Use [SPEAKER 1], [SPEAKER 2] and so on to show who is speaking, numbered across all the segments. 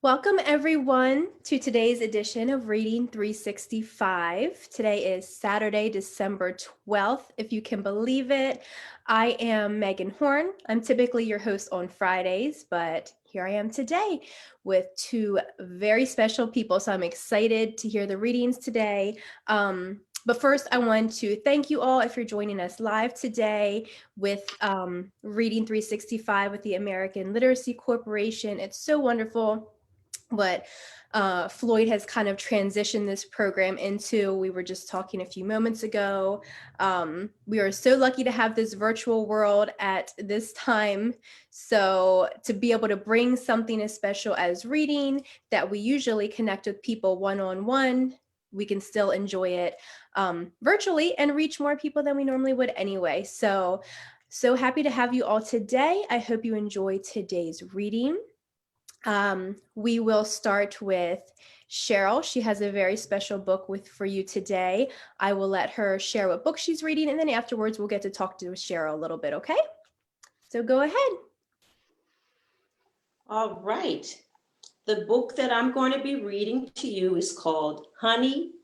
[SPEAKER 1] Welcome everyone to today's edition of Reading 365. Today is Saturday, December 12th, if you can believe it. I am Megan Horn. I'm typically your host on Fridays, but here I am today with two very special people. So I'm excited to hear the readings today. But first, I want to thank you all if you're joining us live today with Reading 365 with the American Literacy Corporation. It's so wonderful what Floyd has kind of transitioned this program into. We were just talking a few moments ago. We are so lucky to have this virtual world at this time. So to be able to bring something as special as reading that we usually connect with people one-on-one, we can still enjoy it virtually and reach more people than we normally would anyway. So happy to have you all today. I hope you enjoy today's reading. We will start with Cheryl. She has a very special book for you today. I will let her share what book she's reading, and then afterwards we'll get to talk to Cheryl a little bit, okay? So go ahead.
[SPEAKER 2] All right. The book that I'm going to be reading to you is called Honey,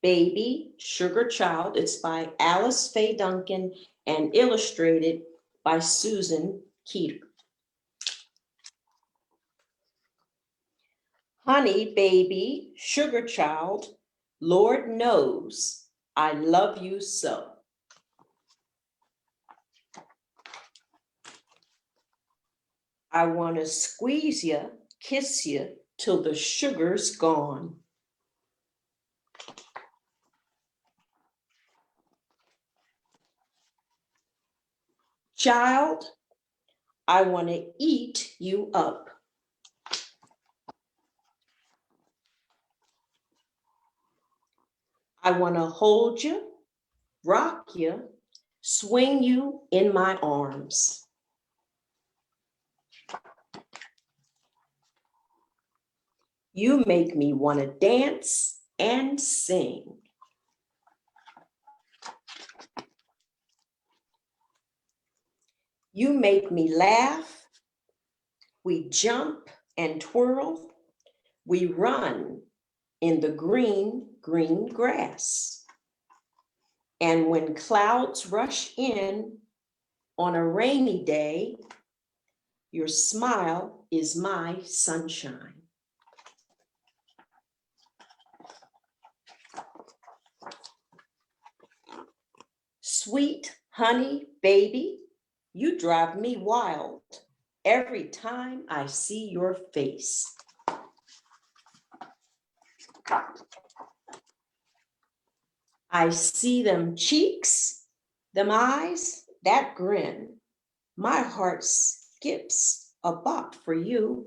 [SPEAKER 2] Baby, Sugar Child. It's by Alice Faye Duncan and illustrated by Susan Keeter. Honey, baby, sugar child, Lord knows I love you so. I want to squeeze you, kiss you till the sugar's gone. Child, I want to eat you up. I want to hold you, rock you, swing you in my arms. You make me want to dance and sing. You make me laugh. We jump and twirl. We run in the green, green grass. And when clouds rush in on a rainy day, your smile is my sunshine. Sweet honey, baby, you drive me wild every time I see your face. I see them cheeks, them eyes, that grin. My heart skips a bop for you.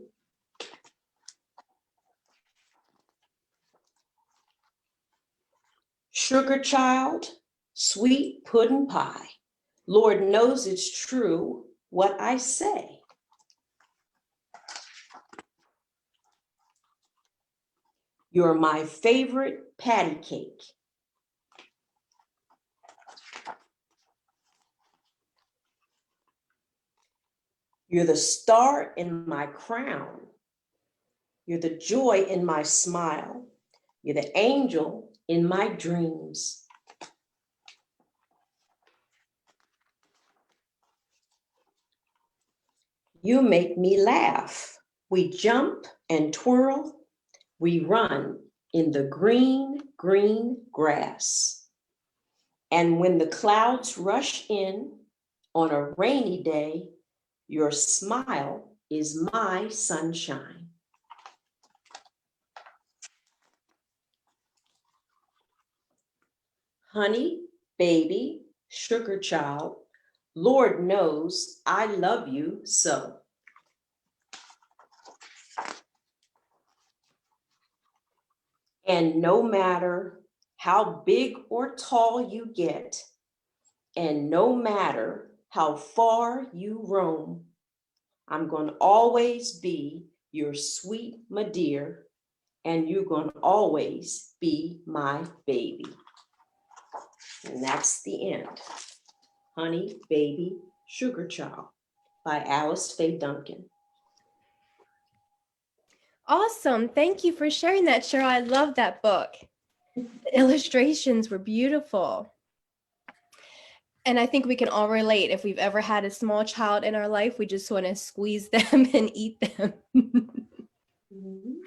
[SPEAKER 2] Sugar child, sweet pudding pie. Lord knows it's true what I say. You're my favorite patty cake. You're the star in my crown. You're the joy in my smile. You're the angel in my dreams. You make me laugh. We jump and twirl. We run in the green, green grass. And when the clouds rush in on a rainy day, your smile is my sunshine. Honey, baby, sugar child, Lord knows I love you so. And no matter how big or tall you get, and no matter how far you roam, I'm going to always be your sweet my dear, and you're going to always be my baby. And that's the end. Honey, Baby, Sugar Child by Alice Faye Duncan.
[SPEAKER 1] Awesome. Thank you for sharing that, Cheryl. I love that book. The illustrations were beautiful. And I think we can all relate. If we've ever had a small child in our life, we just want to squeeze them and eat them.
[SPEAKER 2] Mhm.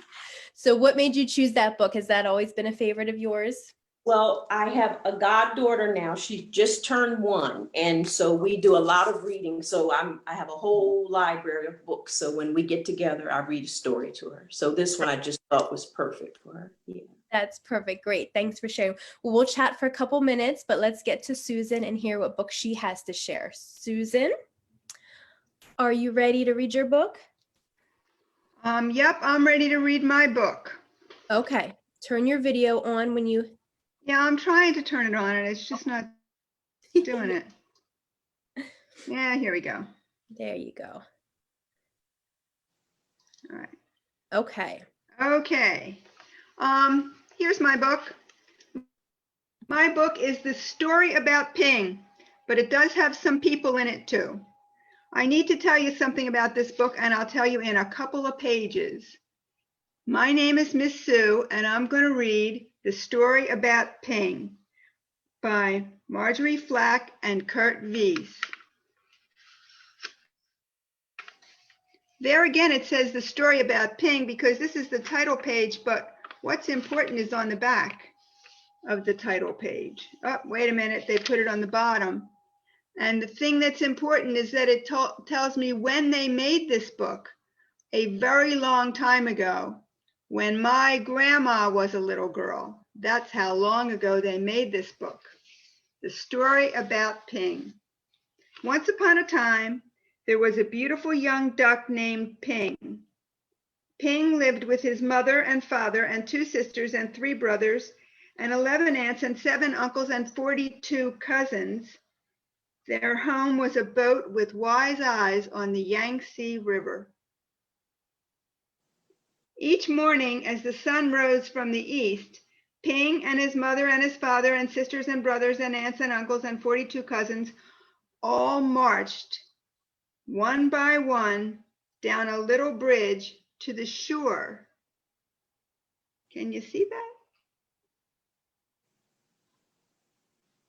[SPEAKER 1] So what made you choose that book? Has that always been a favorite of yours?
[SPEAKER 2] Well, I have a goddaughter now. She just turned 1, and so we do a lot of reading. So I have a whole library of books. So when we get together, I read a story to her. So this one I just thought was perfect for her. Yeah.
[SPEAKER 1] That's perfect. Great. Thanks for sharing. Well, we'll chat for a couple minutes, but let's get to Susan and hear what book she has to share. Susan, are you ready to read your book?
[SPEAKER 3] Yep, I'm ready to read my book.
[SPEAKER 1] Okay. Turn your video on when you...
[SPEAKER 3] Yeah, I'm trying to turn it on and it's just not doing it. Yeah, here we go.
[SPEAKER 1] There you go.
[SPEAKER 3] All right.
[SPEAKER 1] Okay.
[SPEAKER 3] Okay. Here's my book. My book is the story about Ping, but it does have some people in it too. I need to tell you something about this book, and I'll tell you in a couple of pages. My name is Miss Sue, and I'm going to read The Story About Ping by Marjorie Flack and Kurt Wiese. There again, it says the story about Ping because this is the title page, but what's important is on the back of the title page. Oh, wait a minute, they put it on the bottom. And the thing that's important is that it tells me when they made this book, a very long time ago, when my grandma was a little girl. That's how long ago they made this book. The Story About Ping. Once upon a time, there was a beautiful young duck named Ping. Ping lived with his mother and father and 2 sisters and 3 brothers and 11 aunts and 7 uncles and 42 cousins. Their home was a boat with wise eyes on the Yangtze River. Each morning as the sun rose from the east, Ping and his mother and his father and sisters and brothers and aunts and uncles and 42 cousins all marched one by one down a little bridge to the shore. Can you see that?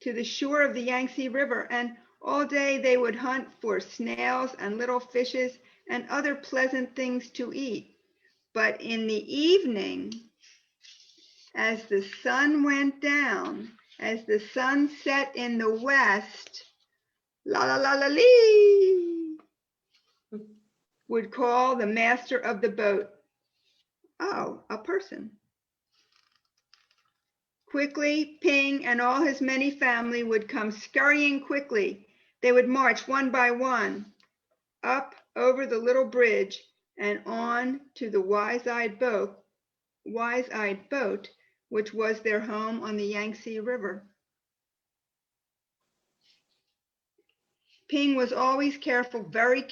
[SPEAKER 3] To the shore of the Yangtze River, and all day they would hunt for snails and little fishes and other pleasant things to eat. But in the evening, as the sun went down, as the sun set in the west, la la la la lee, would call the master of the boat. Oh, a person. Quickly, Ping and all his many family would come scurrying quickly. They would march one by one up over the little bridge and on to the wise-eyed boat, which was their home on the Yangtze River. Ping was always careful, very,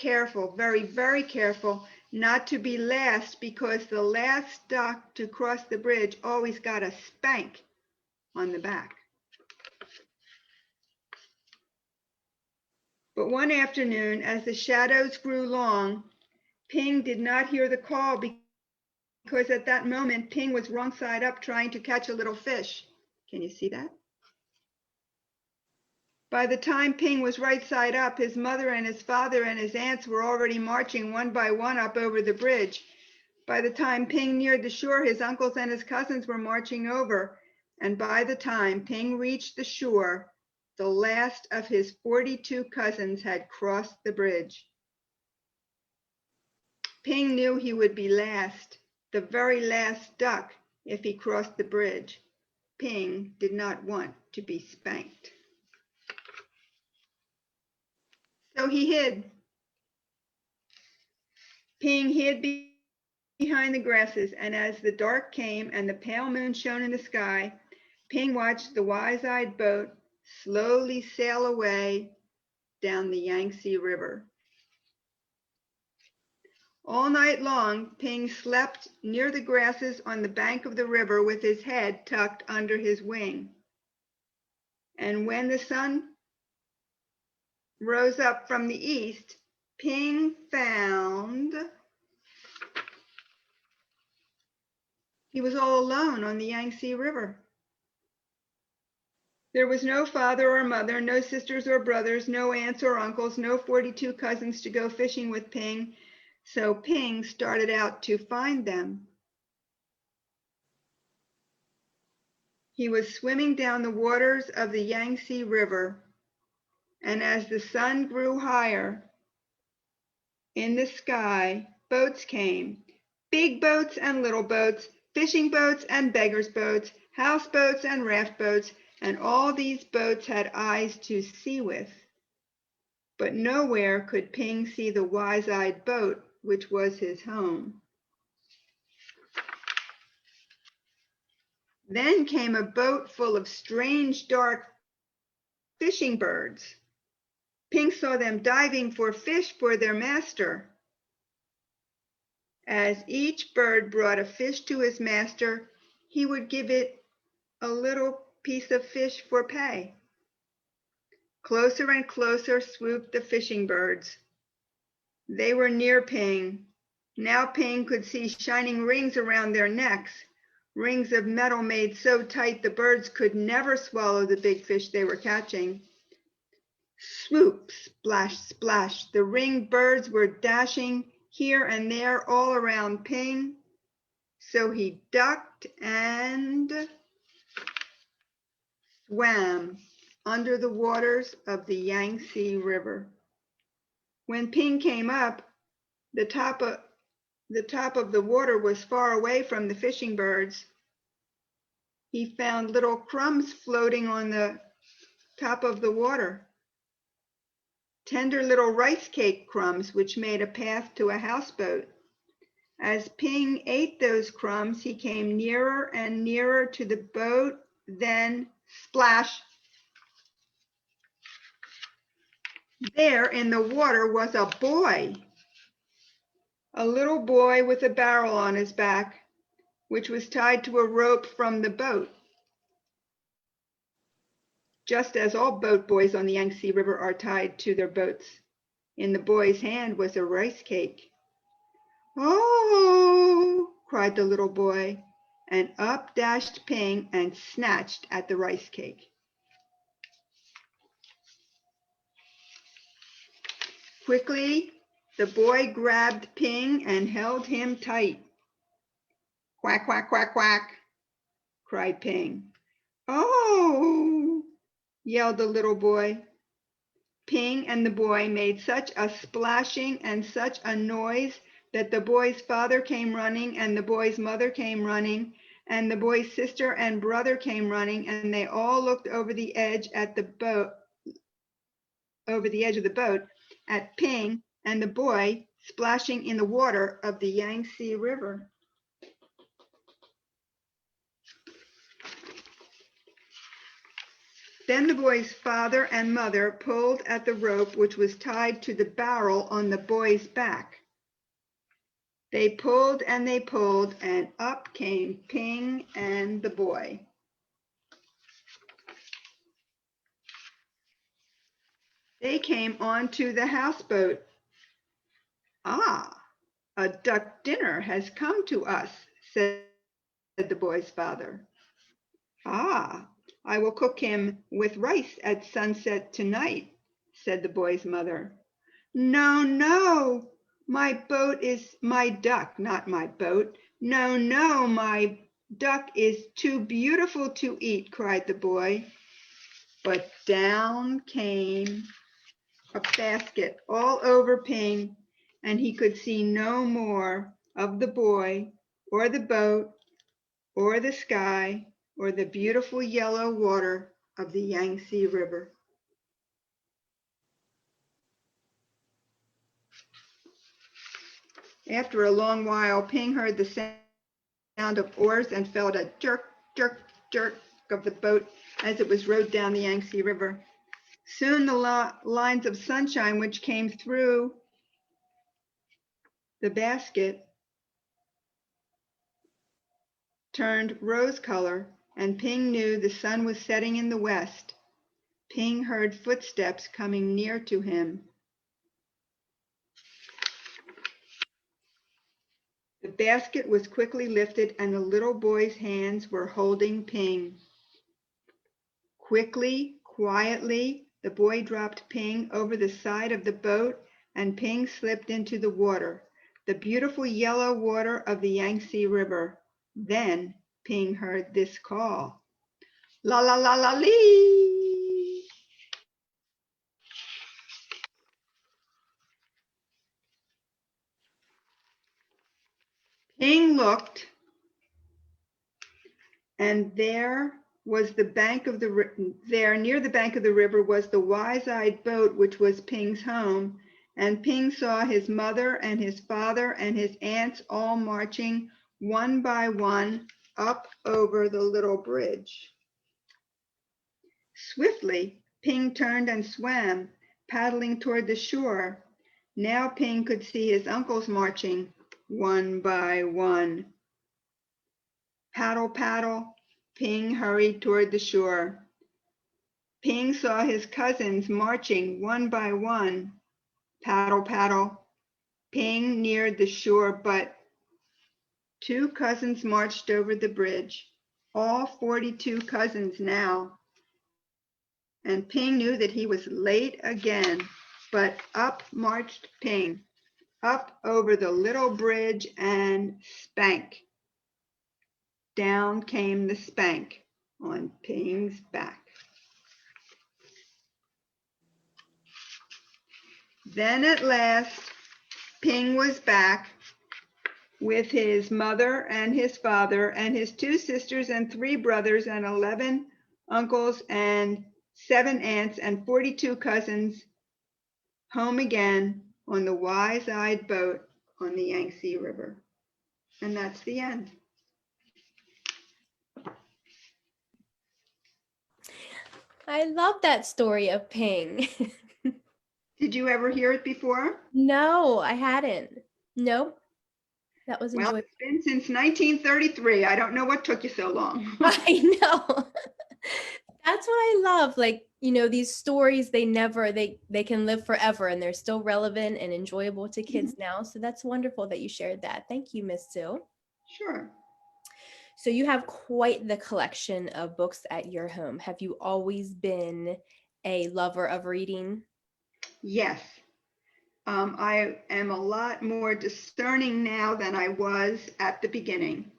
[SPEAKER 3] very careful not to be last, because the last duck to cross the bridge always got a spank on the back. But one afternoon, as the shadows grew long, Ping did not hear the call because at that moment Ping was wrong side up trying to catch a little fish. Can you see that? By the time Ping was right side up, his mother and his father and his aunts were already marching one by one up over the bridge. By the time Ping neared the shore, his uncles and his cousins were marching over. And by the time Ping reached the shore, the last of his 42 cousins had crossed the bridge. Ping knew he would be last, the very last duck, if he crossed the bridge. Ping did not want to be spanked. So he hid. Ping hid behind the grasses, and as the dark came and the pale moon shone in the sky, Ping watched the wise-eyed boat slowly sail away down the Yangtze River. All night long, Ping slept near the grasses on the bank of the river with his head tucked under his wing. And when the sun rose up from the east, Ping found He was all alone on the Yangtze River. There was no father or mother, no sisters or brothers, no aunts or uncles, no 42 cousins to go fishing with Ping. So Ping started out to find them. He was swimming down the waters of the Yangtze River, and as the sun grew higher in the sky, boats came, big boats and little boats, fishing boats and beggars' boats, houseboats and raft boats, and all these boats had eyes to see with. But nowhere could Ping see the wise-eyed boat, which was his home. Then came a boat full of strange, dark fishing birds. Ping saw them diving for fish for their master. As each bird brought a fish to his master, he would give it a little piece of fish for pay. Closer and closer swooped the fishing birds. They were near Ping. Now Ping could see shining rings around their necks, rings of metal made so tight the birds could never swallow the big fish they were catching. Swoop, splash, splash. The ringed birds were dashing here and there all around Ping. So he ducked and swam under the waters of the Yangtze River. When Ping came up, the top of the water was far away from the fishing birds. He found little crumbs floating on the top of the water. Tender little rice cake crumbs which made a path to a houseboat. As Ping ate those crumbs, he came nearer and nearer to the boat. Then, splash! There in the water was a boy. A little boy with a barrel on his back, which was tied to a rope from the boat. Just as all boat boys on the Yangtze River are tied to their boats. In the boy's hand was a rice cake. "Oh!" cried the little boy, and up dashed Ping and snatched at the rice cake. Quickly, the boy grabbed Ping and held him tight. "Quack, quack, quack, quack," cried Ping. "Oh!" yelled the little boy. Ping and the boy made such a splashing and such a noise that the boy's father came running, and the boy's mother came running, and the boy's sister and brother came running, and they all looked over the edge of the boat at Ping and the boy splashing in the water of the Yangtze River. Then the boy's father and mother pulled at the rope which was tied to the barrel on the boy's back. They pulled, and up came Ping and the boy. They came onto the houseboat. "Ah, a duck dinner has come to us," said the boy's father. "Ah, I will cook him with rice at sunset tonight," said the boy's mother. "No, no, my duck, not my boat. No, no, my duck is too beautiful to eat," cried the boy. But down came a basket all over Ping, and he could see no more of the boy or the boat or the sky or the beautiful yellow water of the Yangtze River. After a long while, Ping heard the sound of oars and felt a jerk, jerk, jerk of the boat as it was rowed down the Yangtze River. Soon the lines of sunshine which came through the basket turned rose color, and Ping knew the sun was setting in the west. Ping heard footsteps coming near to him. The basket was quickly lifted and the little boy's hands were holding Ping. Quickly, quietly, the boy dropped Ping over the side of the boat and Ping slipped into the water, the beautiful yellow water of the Yangtze River. Then Ping heard this call. La la la la lee. Ping looked, and there was the bank of the there near the bank of the river was the wise-eyed boat which was Ping's home, and Ping saw his mother and his father and his aunts all marching one by one up over the little bridge. Swiftly, Ping turned and swam, paddling toward the shore. Now Ping could see his uncles marching one by one. Paddle, paddle, Ping hurried toward the shore. Ping saw his cousins marching one by one. Paddle, paddle, Ping neared the shore, but 2 cousins marched over the bridge, all 42 cousins now. And Ping knew that he was late again, but up marched Ping, up over the little bridge and spank. Down came the spank on Ping's back. Then at last, Ping was back with his mother and his father and his 2 sisters and 3 brothers and 11 uncles and 7 aunts and 42 cousins, home again on the wise-eyed boat on the Yangtze River. And that's the end.
[SPEAKER 1] I love that story of Ping.
[SPEAKER 3] Did you ever hear it before?
[SPEAKER 1] No, I hadn't. Nope. That was
[SPEAKER 3] Well,
[SPEAKER 1] enjoyable.
[SPEAKER 3] it's been since 1933. I don't know what took you so long.
[SPEAKER 1] I know. That's what I love. Like, these stories, they can live forever and they're still relevant and enjoyable to kids now. So that's wonderful that you shared that. Thank you, Miss Sue.
[SPEAKER 3] Sure.
[SPEAKER 1] So you have quite the collection of books at your home. Have you always been a lover of reading?
[SPEAKER 3] Yes. I am a lot more discerning now than I was at the beginning.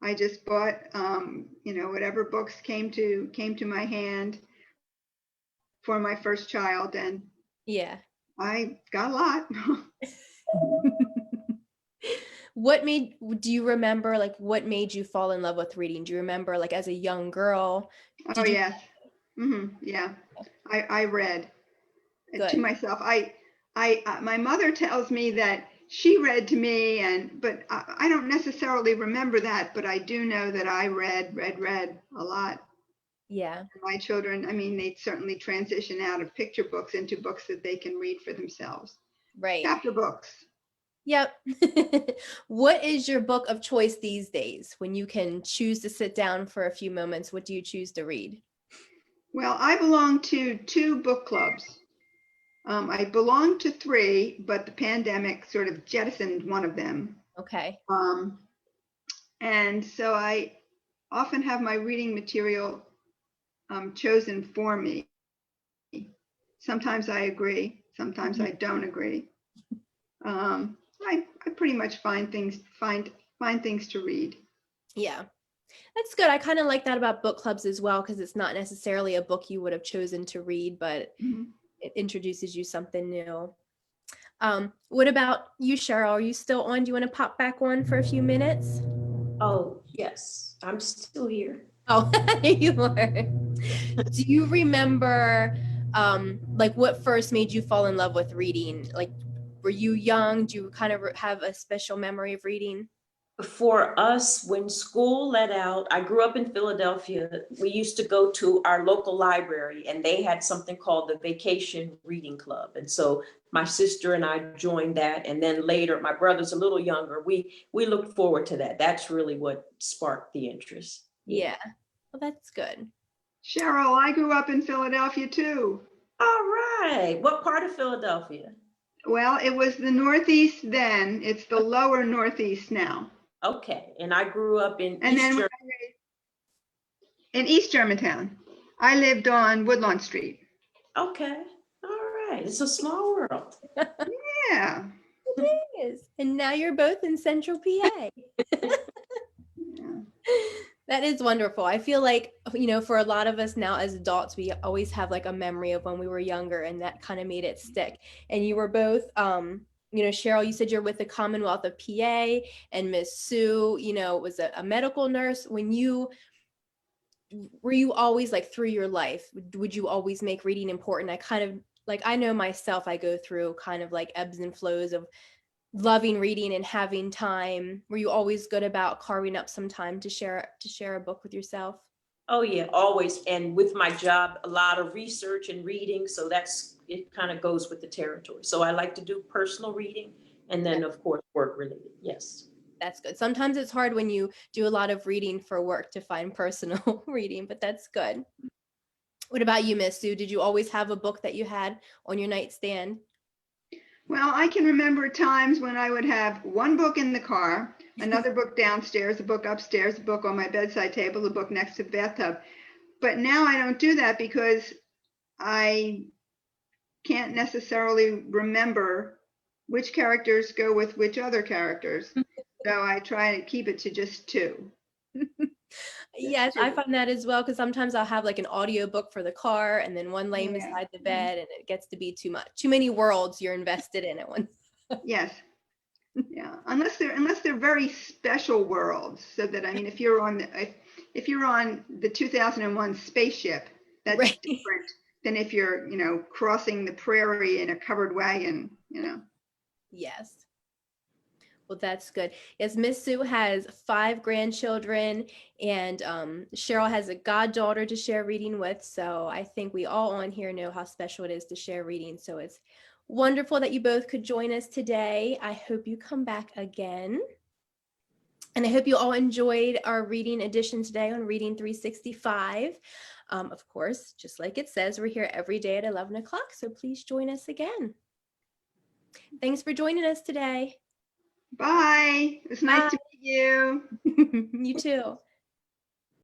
[SPEAKER 3] I just bought, whatever books came to my hand for my first child, and
[SPEAKER 1] Yeah.
[SPEAKER 3] I got a lot.
[SPEAKER 1] Do you remember, like, what made you fall in love with reading? Do you remember, like, as a young girl?
[SPEAKER 3] Oh, yes. Yeah. I read to myself. My mother tells me that she read to me, but I don't necessarily remember that, but I do know that I read a lot.
[SPEAKER 1] Yeah.
[SPEAKER 3] My children, I mean, they certainly transition out of picture books into books that they can read for themselves.
[SPEAKER 1] Right.
[SPEAKER 3] Chapter books.
[SPEAKER 1] Yep. What is your book of choice these days? When you can choose to sit down for a few moments, what do you choose to read?
[SPEAKER 3] Well, I belong to 2 book clubs. I belong to 3, but the pandemic sort of jettisoned one of them.
[SPEAKER 1] Okay.
[SPEAKER 3] And so I often have my reading material chosen for me. Sometimes I agree, sometimes I don't agree. I pretty much find things to read.
[SPEAKER 1] Yeah. That's good. I kind of like that about book clubs as well, because it's not necessarily a book you would have chosen to read, but it introduces you something new. What about you, Cheryl? Are you still on? Do you want to pop back on for a few minutes?
[SPEAKER 2] Oh, yes, I'm still here.
[SPEAKER 1] Oh, you are. Do you remember, like, what first made you fall in love with reading? Like, were you young? Do you kind of have a special memory of reading?
[SPEAKER 2] For us, when school let out, I grew up in Philadelphia. We used to go to our local library and they had something called the Vacation Reading Club. And so my sister and I joined that. And then later, my brother's a little younger. We looked forward to that. That's really what sparked the interest.
[SPEAKER 1] Yeah. Well, that's good.
[SPEAKER 3] Cheryl, I grew up in Philadelphia too.
[SPEAKER 2] All right. What part of Philadelphia?
[SPEAKER 3] Well, it was the Northeast then. It's the lower Northeast now.
[SPEAKER 2] Okay, and I grew up in
[SPEAKER 3] And then
[SPEAKER 2] East
[SPEAKER 3] in East Germantown. I lived on Woodlawn Street.
[SPEAKER 2] Okay, all right. It's a small world.
[SPEAKER 3] Yeah.
[SPEAKER 1] It is. And now you're both in Central PA.
[SPEAKER 3] Yeah.
[SPEAKER 1] That is wonderful. I feel like, for a lot of us now as adults, we always have like a memory of when we were younger, and that kind of made it stick. And you were both, Cheryl, you said you're with the Commonwealth of PA, and Miss Sue, was a medical nurse. Were you always like through your life, would you always make reading important? I kind of like, I know myself, I go through kind of like ebbs and flows of loving reading and having time. Were you always good about carving up some time to share a book with yourself?
[SPEAKER 2] Oh yeah, always. And with my job, a lot of research and reading. So it kind of goes with the territory. So I like to do personal reading and then of course work related. Yes.
[SPEAKER 1] That's good. Sometimes it's hard when you do a lot of reading for work to find personal reading, but that's good. What about you, Miss Sue? Did you always have a book that you had on your nightstand?
[SPEAKER 3] Well, I can remember times when I would have one book in the car, another book downstairs, a book upstairs, a book on my bedside table, a book next to the bathtub. But now I don't do that because I can't necessarily remember which characters go with which other characters. So I try to keep it to just two.
[SPEAKER 1] Yes, I find that as well, because sometimes I'll have like an audio book for the car and then one laying
[SPEAKER 3] Yeah.
[SPEAKER 1] beside the bed, and it gets to be too much. Too many worlds you're invested in at once.
[SPEAKER 3] Yes. Yeah. Unless they're very special worlds. So that, I mean, if you're on the 2001 spaceship, that's
[SPEAKER 1] Right.
[SPEAKER 3] different than if you're, crossing the prairie in a covered wagon.
[SPEAKER 1] Yes. Well, that's good. Yes, Miss Sue has 5 grandchildren, and Cheryl has a goddaughter to share reading with. So I think we all on here know how special it is to share reading. So it's wonderful that you both could join us today. I hope you come back again. And I hope you all enjoyed our reading edition today on Reading 365. Of course, just like it says, we're here every day at 11 o'clock. So please join us again. Thanks for joining us today.
[SPEAKER 3] Bye. It was nice to meet you.
[SPEAKER 1] You too.